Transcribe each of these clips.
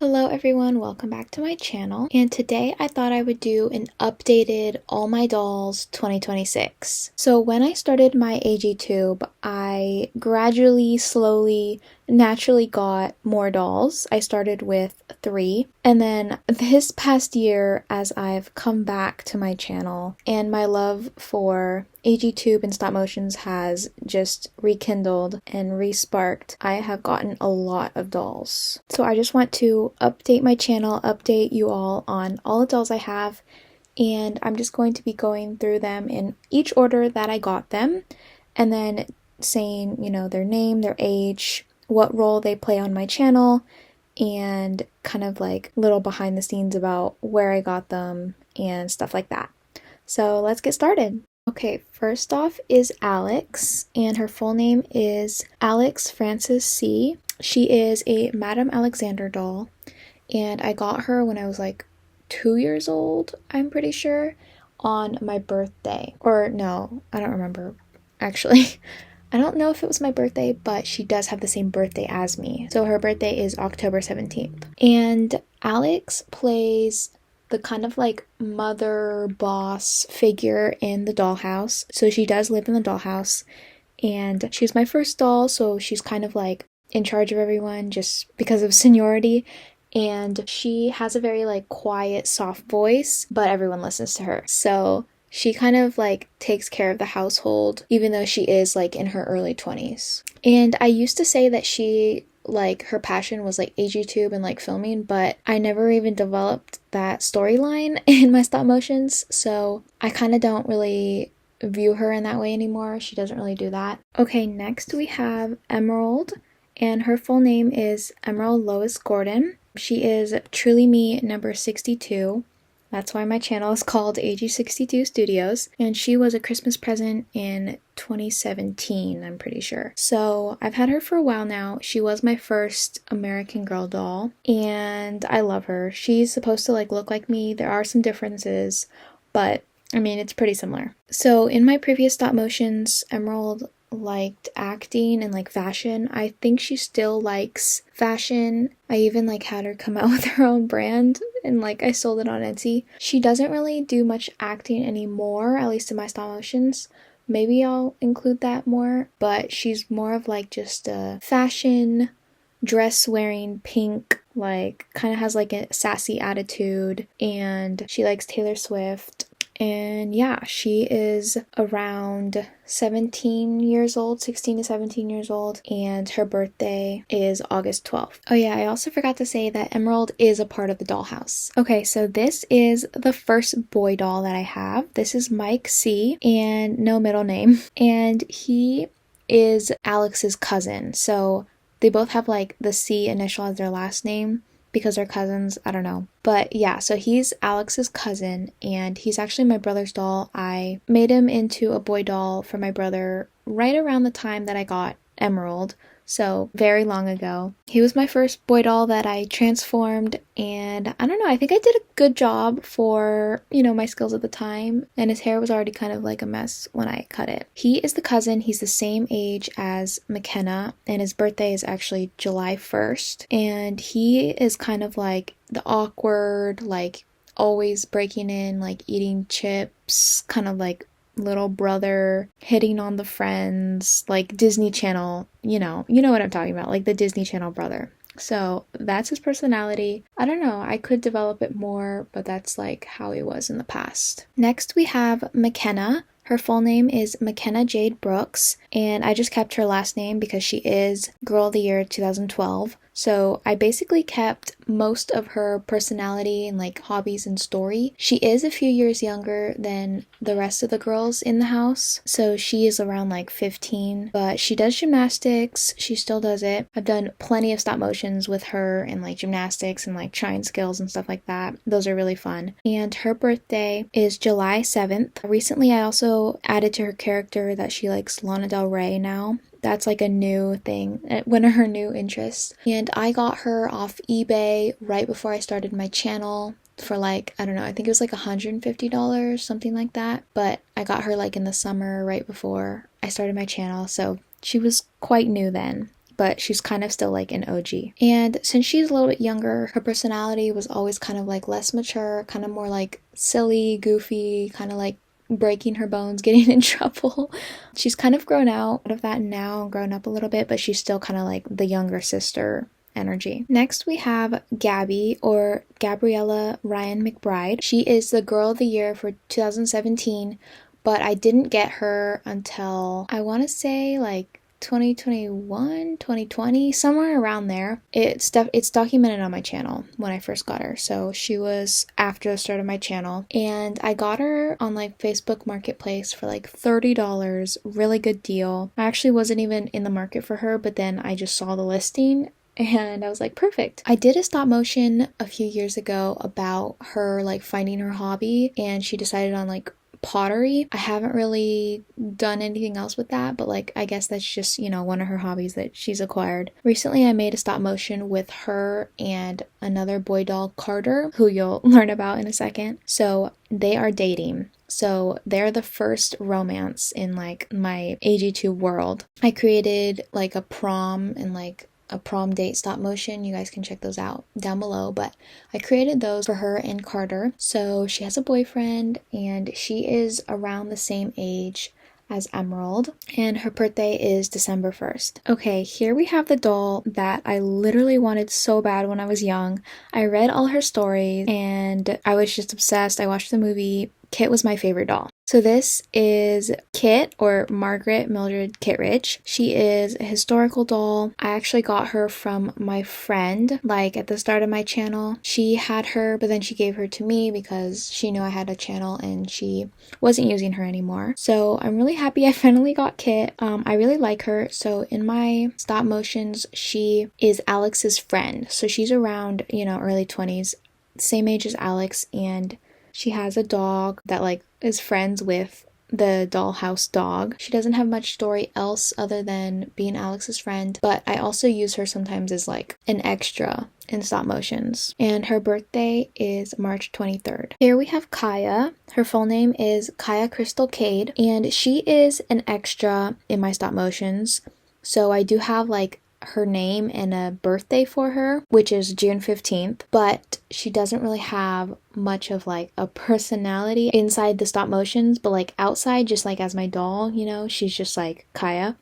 Hello everyone, welcome back to my channel, and today I thought I would do an updated All My Dolls 2026. So when I started my AGTube, I gradually, slowly, naturally got more dolls. I started with 3, and then this past year, as I've come back to my channel and my love for AGTube and stop motions has just rekindled and re-sparked, I have gotten a lot of dolls. So I just want to update my channel, update you all on all the dolls I have, and I'm just going to be going through them in each order that I got them, and then saying, their name, their age, what role they play on my channel, and kind of like little behind the scenes about where I got them and stuff like that. So let's get started. Okay, first off is Alex, and her full name is Alex Frances C. She is a Madame Alexander doll, and I got her when I was like 2 years old, I'm pretty sure, on my birthday. Or no, I don't remember, actually. I don't know if it was my birthday, but she does have the same birthday as me. So her birthday is October 17th. And Alex plays the kind of like mother boss figure in the dollhouse. So she does live in the dollhouse, and she's my first doll, so she's kind of like in charge of everyone just because of seniority. And she has a very like quiet, soft voice, but everyone listens to her. So she kind of like takes care of the household, even though she is like in her early 20s. And I used to say that her passion was like AGTube and like filming, but I never even developed that storyline in my stop motions, so I kind of don't really view her in that way anymore. She doesn't really do that. Okay, next we have Emerald, and her full name is Emerald Lois Gordon. She is Truly Me number 62. That's why my channel is called AG62 Studios, and she was a Christmas present in 2017, I'm pretty sure. So I've had her for a while now. She was my first American Girl doll, and I love her. She's supposed to like look like me. There are some differences, but I mean, it's pretty similar. So in my previous stop motions, Emerald liked acting and like fashion. I think she still likes fashion. I even like had her come out with her own brand, and like I sold it on Etsy. She doesn't really do much acting anymore, at least in my stop motions. Maybe I'll include that more, but she's more of like just a fashion dress wearing pink, like kind of has like a sassy attitude, and she likes Taylor Swift. And yeah, she is around 17 years old, 16 to 17 years old, and her birthday is August 12th. Oh yeah, I also forgot to say that Emerald is a part of the dollhouse. Okay, so this is the first boy doll that I have. This is Mike C, and no middle name. And he is Alex's cousin. So they both have like the C initial as their last name, because they're cousins, I don't know. But yeah, so he's Alex's cousin, and he's actually my brother's doll. I made him into a boy doll for my brother right around the time that I got Emerald, so very long ago. He was my first boy doll that I transformed, and I don't know, I think I did a good job for, my skills at the time, and his hair was already kind of like a mess when I cut it. He is the cousin. He's the same age as McKenna, and his birthday is actually July 1st, and he is kind of like the awkward, like always breaking in, like eating chips, kind of like little brother, hitting on the friends, like Disney Channel, you know what I'm talking about, like the Disney Channel brother. So that's his personality. I don't know, I could develop it more, but that's like how he was in the past. Next we have McKenna. Her full name is McKenna Jade Brooks, and I just kept her last name because she is Girl of the Year 2012. So I basically kept most of her personality and like hobbies and story. She is a few years younger than the rest of the girls in the house, so she is around like 15, but she does gymnastics. She still does it. I've done plenty of stop motions with her and like gymnastics and like trying skills and stuff like that. Those are really fun. And her birthday is July 7th. Recently I also added to her character that she likes Lana Del Rey now. That's like a new thing, one of her new interests. And I got her off eBay right before I started my channel. for like, I don't know, I think it was like $150, something like that. But I got her like in the summer right before I started my channel, so she was quite new then, but she's kind of still like an OG. And since she's a little bit younger, her personality was always kind of like less mature, kind of more like silly, goofy, kind of like breaking her bones, getting in trouble. She's kind of grown out of that now, grown up a little bit, but she's still kind of like the younger sister energy. Next we have Gabby, or Gabriella Ryan McBride. She is the Girl of the Year for 2017, but I didn't get her until, I want to say like 2021, 2020, somewhere around there. It's documented on my channel when I first got her. So she was after the start of my channel, and I got her on like Facebook Marketplace for like $30, really good deal. I actually wasn't even in the market for her, but then I just saw the listing and I was like, perfect. I did a stop motion a few years ago about her like finding her hobby, and she decided on like pottery. I haven't really done anything else with that, but like I guess that's just, you know, one of her hobbies that she's acquired. Recently I made a stop motion with her and another boy doll, Carter, who you'll learn about in a second. So they are dating. So they're the first romance in like my AG2 world. I created like a prom and like a prom date stop motion. You guys can check those out down below, but I created those for her and Carter. So she has a boyfriend, and she is around the same age as Emerald, and her birthday is December 1st. Okay, here we have the doll that I literally wanted so bad when I was young. I read all her stories and I was just obsessed. I watched the movie. Kit was my favorite doll. So this is Kit, or Margaret Mildred Kittredge. She is a historical doll. I actually got her from my friend, like at the start of my channel. She had her, but then she gave her to me because she knew I had a channel and she wasn't using her anymore. So I'm really happy I finally got Kit. I really like her. So in my stop motions, she is Alex's friend. So she's around, you know, early 20s, same age as Alex, and she has a dog that like is friends with the dollhouse dog. She doesn't have much story else other than being Alex's friend, but I also use her sometimes as like an extra in stop motions. And her birthday is March 23rd. Here we have Kaya. Her full name is Kaya Crystal Cade, and she is an extra in my stop motions. So I do have like her name and a birthday for her, which is June 15th, but she doesn't really have much of like a personality inside the stop motions, but like outside, just like as my doll, you know, she's just like Kaya.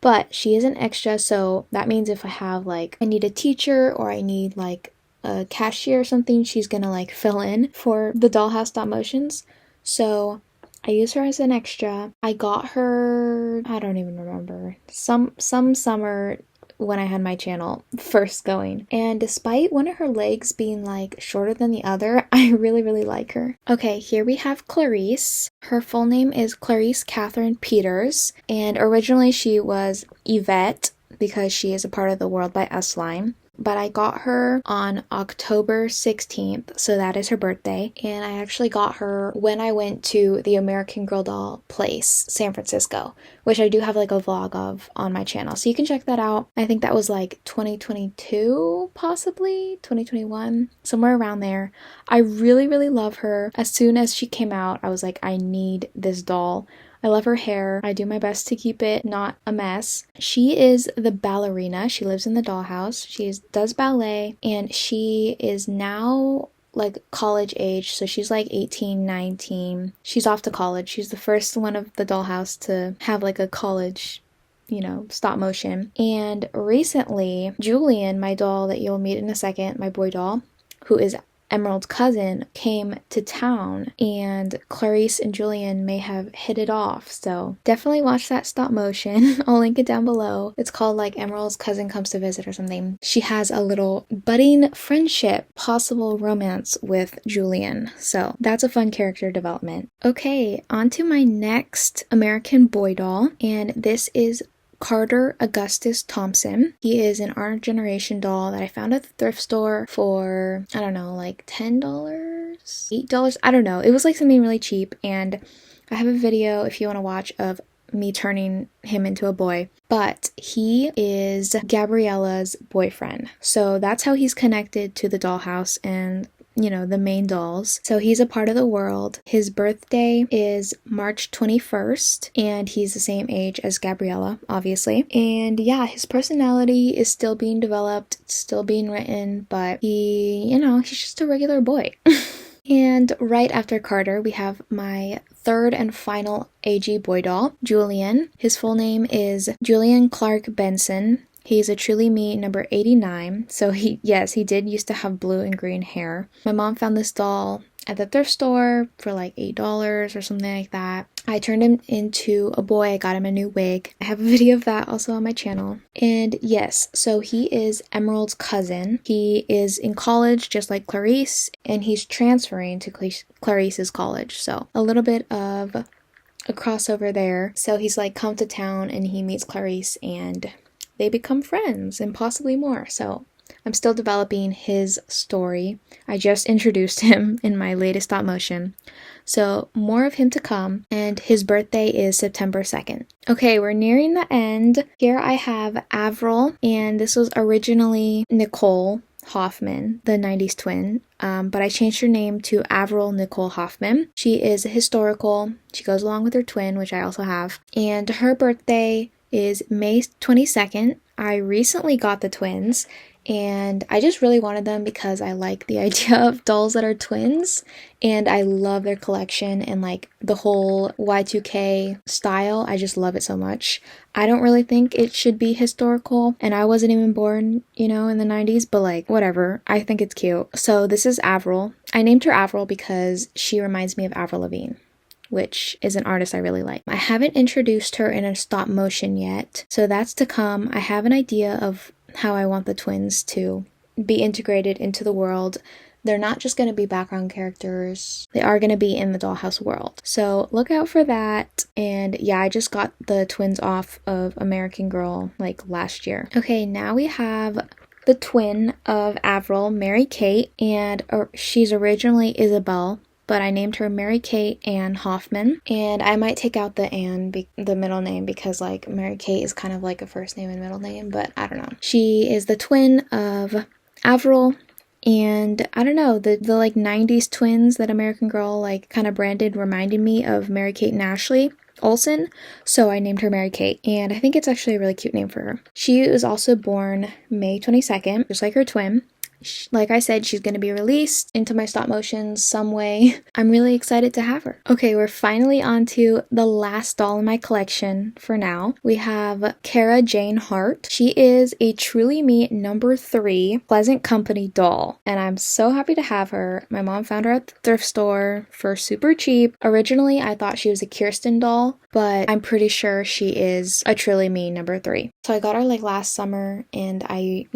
But she is an extra, so that means if I have like, I need a teacher or I need like a cashier or something, she's gonna like fill in for the dollhouse stop motions. So I use her as an extra. I got her, I don't even remember, some summer when I had my channel first going. And despite one of her legs being like shorter than the other, I really like her. Okay, here we have Clarice. Her full name is Clarice Catherine Peters, and originally she was Yvette because she is a part of the World by S line. But I got her on October 16th, so that is her birthday, and I actually got her when I went to the American Girl Doll place, San Francisco, which I do have like a vlog of on my channel, so you can check that out. I think that was like 2022, possibly 2021, somewhere around there. I really love her. As soon as she came out, I was like, I need this doll. I love her hair. I do my best to keep it not a mess. She is the ballerina. She lives in the dollhouse. She does ballet, and she is now like college age, so she's like 18, 19. She's off to college. She's the first one of the dollhouse to have like a college, you know, stop motion. And recently, Julian, my doll that you'll meet in a second, my boy doll, who is Emerald's cousin, came to town, and Clarice and Julian may have hit it off, so definitely watch that stop motion. I'll link it down below. It's called like Emerald's Cousin Comes to Visit or something. She has a little budding friendship, possible romance with Julian, so that's a fun character development. Okay, on to my next American boy doll, and this is Carter Augustus Thompson. He is an Our Generation doll that I found at the thrift store for, I don't know, like $10, $8, I don't know. It was like something really cheap, and I have a video if you want to watch of me turning him into a boy. But he is Gabriella's boyfriend, so that's how he's connected to the dollhouse, and the main dolls. So he's a part of the world. His birthday is March 21st, and he's the same age as Gabriella, obviously. And yeah, his personality is still being developed, still being written, but he's just a regular boy. And right after Carter, we have my third and final AG boy doll, Julian. His full name is Julian Clark Benson. He's a Truly Me number 89. So he did used to have blue and green hair. My mom found this doll at the thrift store for like $8 or something like that. I turned him into a boy. I got him a new wig. I have a video of that also on my channel. And yes, so he is Emerald's cousin. He is in college just like Clarice, and he's transferring to Clarice's college. So a little bit of a crossover there. So he's like come to town and he meets Clarice and they become friends and possibly more. So I'm still developing his story. I just introduced him in my latest stop motion. So more of him to come, and his birthday is September 2nd. Okay, we're nearing the end. Here I have Avril, and this was originally Nicole Hoffman, the 90s twin, but I changed her name to Avril Nicole Hoffman. She is historical. She goes along with her twin, which I also have, and her birthday is May 22nd. I recently got the twins, and I just really wanted them because I like the idea of dolls that are twins, and I love their collection and like the whole Y2K style. I just love it so much. I don't really think it should be historical, and I wasn't even born, in the 90s, but like whatever. I think it's cute. So this is Avril. I named her Avril because she reminds me of Avril Lavigne, which is an artist I really like. I haven't introduced her in a stop motion yet, so that's to come. I have an idea of how I want the twins to be integrated into the world. They're not just going to be background characters. They are going to be in the Dollhouse world. So look out for that. And yeah, I just got the twins off of American Girl like last year. Okay, now we have the twin of Avril, Mary Kate, and she's originally Isabel, but I named her Mary Kate Ann Hoffman, and I might take out the Ann, the middle name, because like Mary Kate is kind of like a first name and middle name, but I don't know. She is the twin of Avril, and I don't know, the like 90s twins that American Girl like kind of branded reminded me of Mary Kate and Ashley Olsen, so I named her Mary Kate, and I think it's actually a really cute name for her. She was also born May 22nd, just like her twin. Like I said, she's going to be released into my stop motion some way. I'm really excited to have her. Okay, we're finally on to the last doll in my collection for now. We have Cara Jane Hart. She is a Truly Me number 3 Pleasant Company doll, and I'm so happy to have her. My mom found her at the thrift store for super cheap. Originally, I thought she was a Kirsten doll, but I'm pretty sure she is a Truly Me number 3. So I got her like last summer, and I,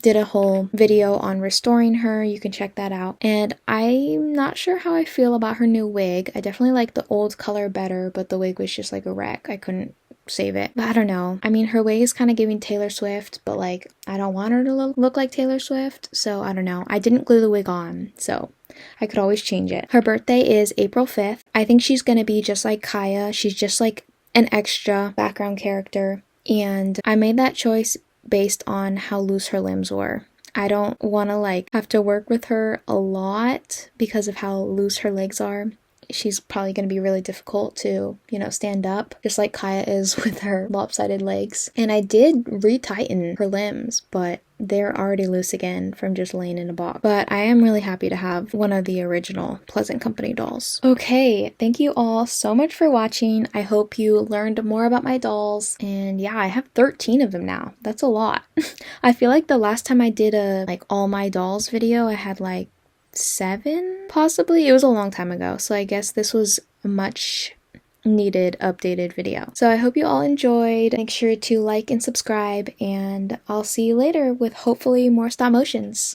did a whole video on restoring her. You can check that out. And I'm not sure how I feel about her new wig. I definitely like the old color better, but the wig was just like a wreck. I couldn't save it. But I don't know. I mean, her wig is kind of giving Taylor Swift, but like I don't want her to look like Taylor Swift, so I don't know. I didn't glue the wig on, so I could always change it. Her birthday is April 5th. I think she's gonna be just like Kaya. She's just like an extra background character, and I made that choice based on how loose her limbs were. I don't want to like have to work with her a lot because of how loose her legs are. She's probably going to be really difficult to, stand up, just like Kaya is with her lopsided legs. And I did retighten her limbs, but they're already loose again from just laying in a box. But I am really happy to have one of the original Pleasant Company dolls. Okay, thank you all so much for watching. I hope you learned more about my dolls. And yeah, I have 13 of them now. That's a lot. I feel like the last time I did a like all my dolls video, I had like 7 possibly. It was a long time ago, so I guess this was a much needed updated video. So I hope you all enjoyed. Make sure to like and subscribe, and I'll see you later with hopefully more stop motions.